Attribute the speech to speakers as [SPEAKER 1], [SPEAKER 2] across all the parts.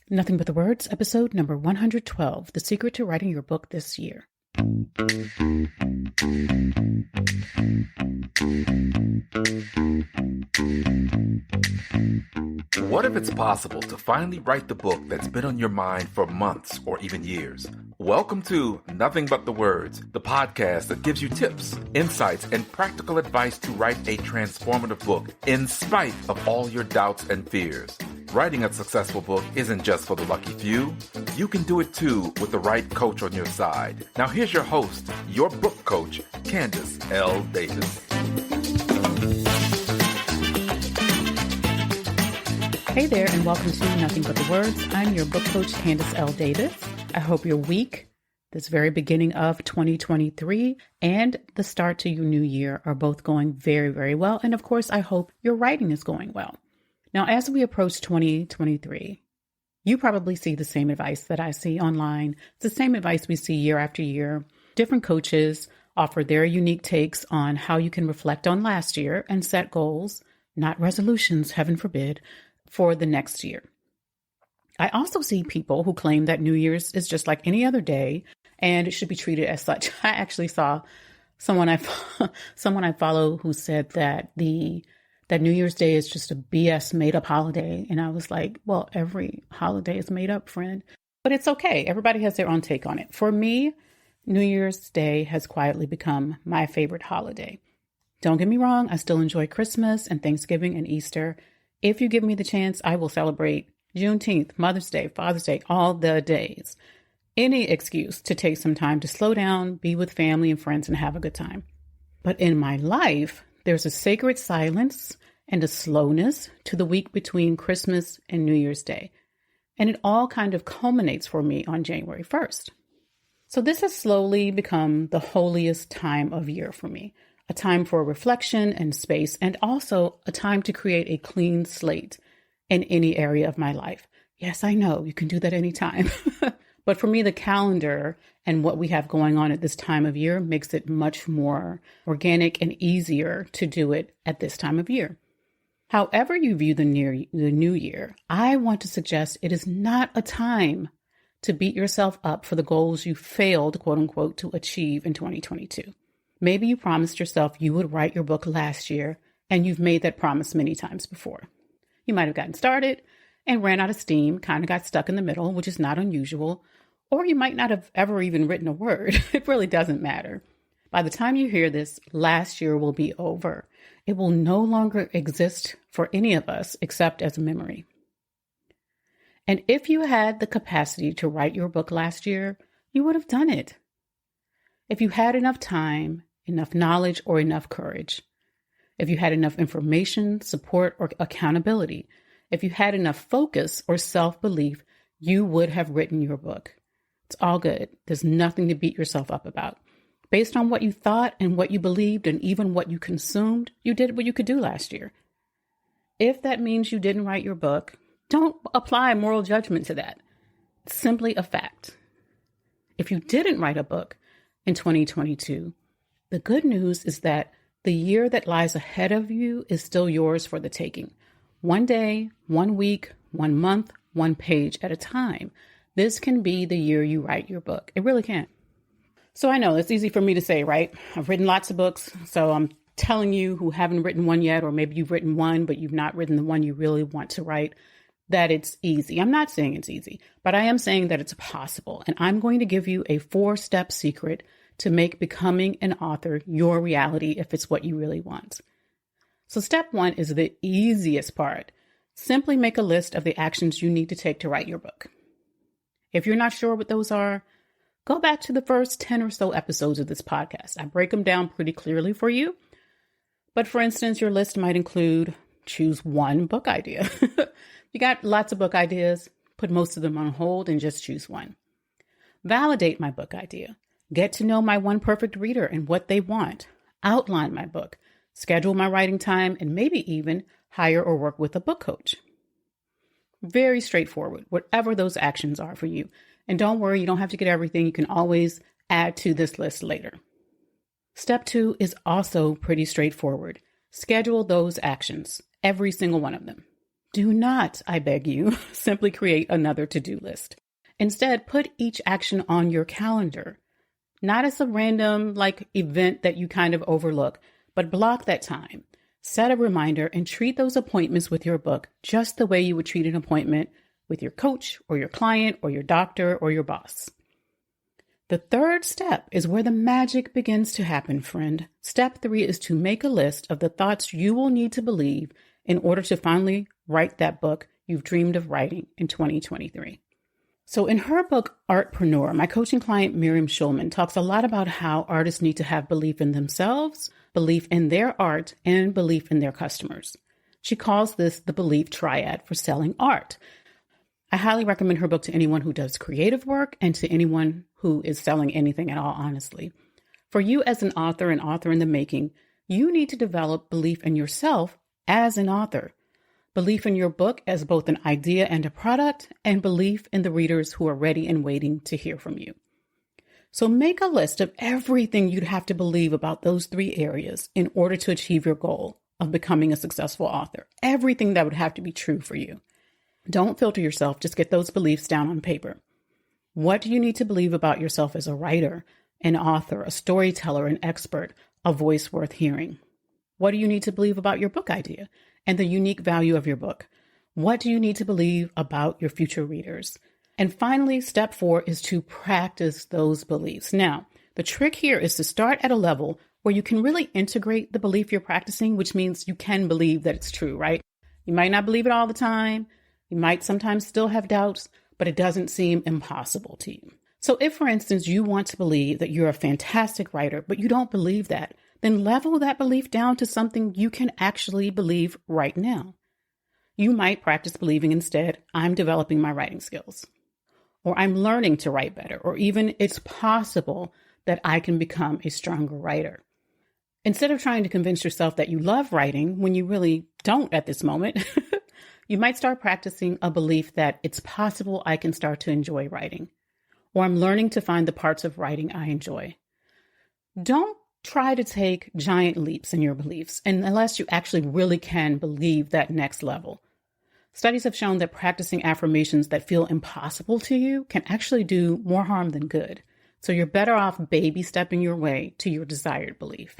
[SPEAKER 1] Nothing But the Words, episode number 112, The Secret to Writing Your Book This Year.
[SPEAKER 2] What if it's possible to finally write the book that's been on your mind for months or even years? Welcome to Nothing But the Words, the podcast that gives you tips, insights, and practical advice to write a transformative book in spite of all your doubts and fears. Writing a successful book isn't just for the lucky few. You can do it too with the right coach on your side. Now here's your host, your book coach, Candace L. Davis.
[SPEAKER 1] Hey there, and welcome to Nothing But the Words. I'm your book coach, Candace L. Davis. I hope your week, this very beginning of 2023, and the start to your new year are both going very, very well. And of course, I hope your writing is going well. Now, as we approach 2023, you probably see the same advice that I see online. It's the same advice we see year after year. Different coaches offer their unique takes on how you can reflect on last year and set goals, not resolutions, heaven forbid, for the next year. I also see people who claim that New Year's is just like any other day and it should be treated as such. I actually saw someone I follow who said that that New Year's Day is just a BS made-up holiday. And I was like, well, every holiday is made up, friend. But it's okay. Everybody has their own take on it. For me, New Year's Day has quietly become my favorite holiday. Don't get me wrong. I still enjoy Christmas and Thanksgiving and Easter. If you give me the chance, I will celebrate Juneteenth, Mother's Day, Father's Day, all the days. Any excuse to take some time to slow down, be with family and friends, and have a good time. But in my life, there's a sacred silence and a slowness to the week between Christmas and New Year's Day. And it all kind of culminates for me on January 1st. So this has slowly become the holiest time of year for me, a time for reflection and space, and also a time to create a clean slate in any area of my life. Yes, I know you can do that anytime. But for me, the calendar and what we have going on at this time of year makes it much more organic and easier to do it at this time of year. However you view the new year, I want to suggest it is not a time to beat yourself up for the goals you failed, quote unquote, to achieve in 2022. Maybe you promised yourself you would write your book last year, and you've made that promise many times before. You might have gotten started and ran out of steam, kind of got stuck in the middle, which is not unusual. Or you might not have ever even written a word. It really doesn't matter. By the time you hear this, last year will be over. It will no longer exist for any of us except as a memory. And if you had the capacity to write your book last year, you would have done it. If you had enough time, enough knowledge, or enough courage. If you had enough information, support, or accountability. If you had enough focus or self-belief, you would have written your book. It's all good. There's nothing to beat yourself up about. Based on what you thought and what you believed and even what you consumed, you did what you could do last year. If that means you didn't write your book, don't apply moral judgment to that. It's simply a fact. If you didn't write a book in 2022, the good news is that the year that lies ahead of you is still yours for the taking. One day, 1 week, 1 month, 1 page at a time. This can be the year you write your book. It really can. So I know it's easy for me to say, right? I've written lots of books. So I'm telling you who haven't written one yet, or maybe you've written one, but you've not written the one you really want to write, that it's easy. I'm not saying it's easy, but I am saying that it's possible. And I'm going to give you a 4-step secret to make becoming an author your reality if it's what you really want. So step 1 is the easiest part. Simply make a list of the actions you need to take to write your book. If you're not sure what those are, go back to the first 10 or so episodes of this podcast. I break them down pretty clearly for you. But for instance, your list might include choose one book idea. You got lots of book ideas, put most of them on hold and just choose one. Validate my book idea. Get to know my one perfect reader and what they want. Outline my book. Schedule my writing time and maybe even hire or work with a book coach. Very straightforward, whatever those actions are for you. And don't worry, you don't have to get everything. You can always add to this list later. Step 2 is also pretty straightforward. Schedule those actions, every single one of them. Do not, I beg you, simply create another to-do list. Instead, put each action on your calendar, not as a random event that you kind of overlook, but block that time. Set a reminder and treat those appointments with your book just the way you would treat an appointment with your coach or your client or your doctor or your boss. The third step is where the magic begins to happen, friend. Step 3 is to make a list of the thoughts you will need to believe in order to finally write that book you've dreamed of writing in 2023. So in her book, Artpreneur, my coaching client, Miriam Schulman, talks a lot about how artists need to have belief in themselves, belief in their art, and belief in their customers. She calls this the belief triad for selling art. I highly recommend her book to anyone who does creative work and to anyone who is selling anything at all, honestly. For you as an author and author in the making, you need to develop belief in yourself as an author, belief in your book as both an idea and a product, and belief in the readers who are ready and waiting to hear from you. So make a list of everything you'd have to believe about those 3 areas in order to achieve your goal of becoming a successful author. Everything that would have to be true for you. Don't filter yourself, just get those beliefs down on paper. What do you need to believe about yourself as a writer, an author, a storyteller, an expert, a voice worth hearing? What do you need to believe about your book idea and the unique value of your book? What do you need to believe about your future readers? And finally, step 4 is to practice those beliefs. Now, the trick here is to start at a level where you can really integrate the belief you're practicing, which means you can believe that it's true, right? You might not believe it all the time. You might sometimes still have doubts, but it doesn't seem impossible to you. So if, for instance, you want to believe that you're a fantastic writer, but you don't believe that, then level that belief down to something you can actually believe right now. You might practice believing instead, I'm developing my writing skills, or I'm learning to write better, or even it's possible that I can become a stronger writer. Instead of trying to convince yourself that you love writing when you really don't at this moment, you might start practicing a belief that it's possible I can start to enjoy writing, or I'm learning to find the parts of writing I enjoy. Don't try to take giant leaps in your beliefs unless you actually really can believe that next level. Studies have shown that practicing affirmations that feel impossible to you can actually do more harm than good. So you're better off baby stepping your way to your desired belief.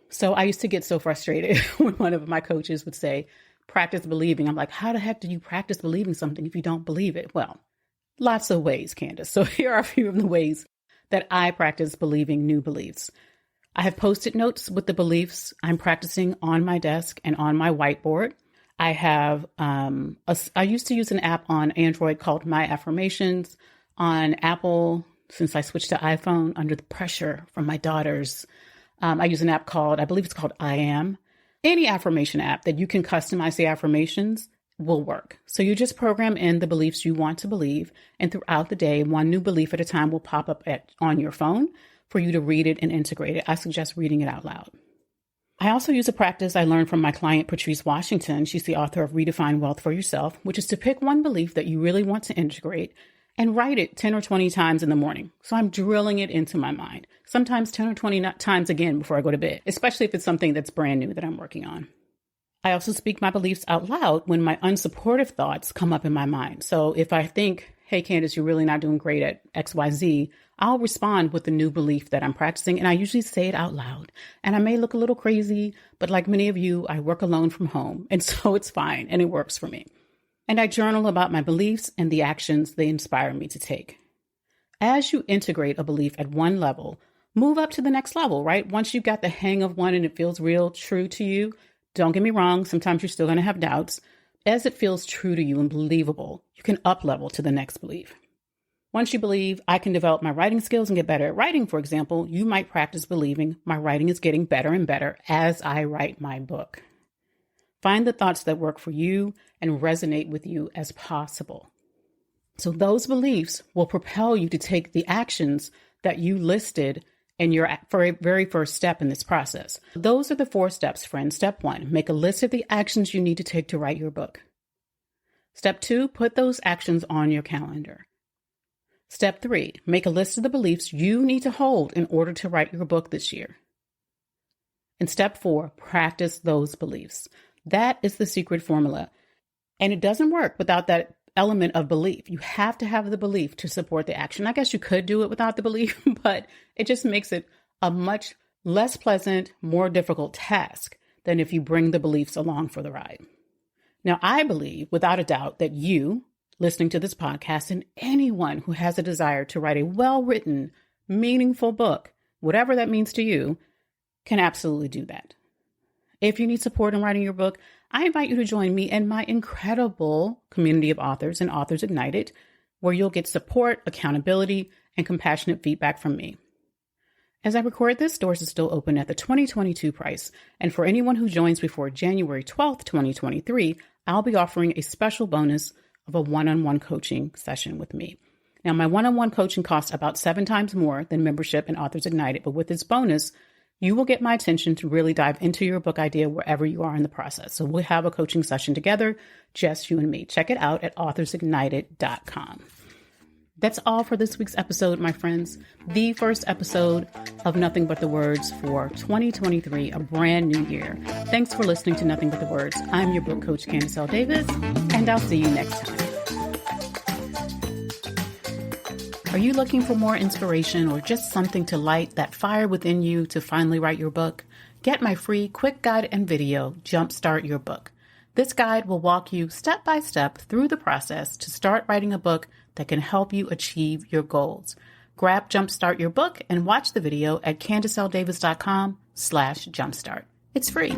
[SPEAKER 1] So I used to get so frustrated when one of my coaches would say, practice believing. I'm like, how the heck do you practice believing something if you don't believe it? Well, lots of ways, Candace. So here are a few of the ways that I practice believing new beliefs. I have Post-it notes with the beliefs I'm practicing on my desk and on my whiteboard. I have, I used to use an app on Android called My Affirmations. On Apple, since I switched to iPhone under the pressure from my daughters, I use an app called, I believe it's called I Am. Any affirmation app that you can customize the affirmations will work. So you just program in the beliefs you want to believe, and throughout the day, one new belief at a time will pop up on your phone for you to read it and integrate it. I suggest reading it out loud. I also use a practice I learned from my client, Patrice Washington. She's the author of Redefine Wealth for Yourself, which is to pick one belief that you really want to integrate and write it 10 or 20 times in the morning. So I'm drilling it into my mind, sometimes 10 or 20 times again before I go to bed, especially if it's something that's brand new that I'm working on. I also speak my beliefs out loud when my unsupportive thoughts come up in my mind. So if I think, hey, Candace, you're really not doing great at XYZ, I'll respond with the new belief that I'm practicing. And I usually say it out loud. And I may look a little crazy, but like many of you, I work alone from home. And so it's fine. And it works for me. And I journal about my beliefs and the actions they inspire me to take. As you integrate a belief at one level, move up to the next level, right? Once you've got the hang of one and it feels real true to you, don't get me wrong, sometimes you're still going to have doubts. As it feels true to you and believable, you can up level to the next belief. Once you believe I can develop my writing skills and get better at writing, for example, you might practice believing my writing is getting better and better as I write my book. Find the thoughts that work for you and resonate with you as possible. So those beliefs will propel you to take the actions that you listed in your very first step in this process. Those are the 4 steps, friends. Step 1, make a list of the actions you need to take to write your book. Step 2, put those actions on your calendar. Step 3, make a list of the beliefs you need to hold in order to write your book this year. And step 4, practice those beliefs. That is the secret formula. And it doesn't work without that element of belief. You have to have the belief to support the action. I guess you could do it without the belief, but it just makes it a much less pleasant, more difficult task than if you bring the beliefs along for the ride. Now, I believe without a doubt that you, listening to this podcast, and anyone who has a desire to write a well-written, meaningful book, whatever that means to you, can absolutely do that. If you need support in writing your book, I invite you to join me and my incredible community of authors and Authors Ignited, where you'll get support, accountability, and compassionate feedback from me. As I record this, doors are still open at the 2022 price, and for anyone who joins before January 12th, 2023, I'll be offering a special bonus of a one-on-one coaching session with me. Now, my one-on-one coaching costs about 7 times more than membership in Authors Ignited, but with this bonus, you will get my attention to really dive into your book idea wherever you are in the process. So we'll have a coaching session together, just you and me. Check it out at authorsignited.com. That's all for this week's episode, my friends. The first episode of Nothing But the Words for 2023, a brand new year. Thanks for listening to Nothing But the Words. I'm your book coach, Candace L. Davis, and I'll see you next time. Are you looking for more inspiration or just something to light that fire within you to finally write your book? Get my free quick guide and video, Jumpstart Your Book. This guide will walk you step by step through the process to start writing a book that can help you achieve your goals. Grab Jumpstart Your Book and watch the video at CandaceLDavis.com/jumpstart. It's free.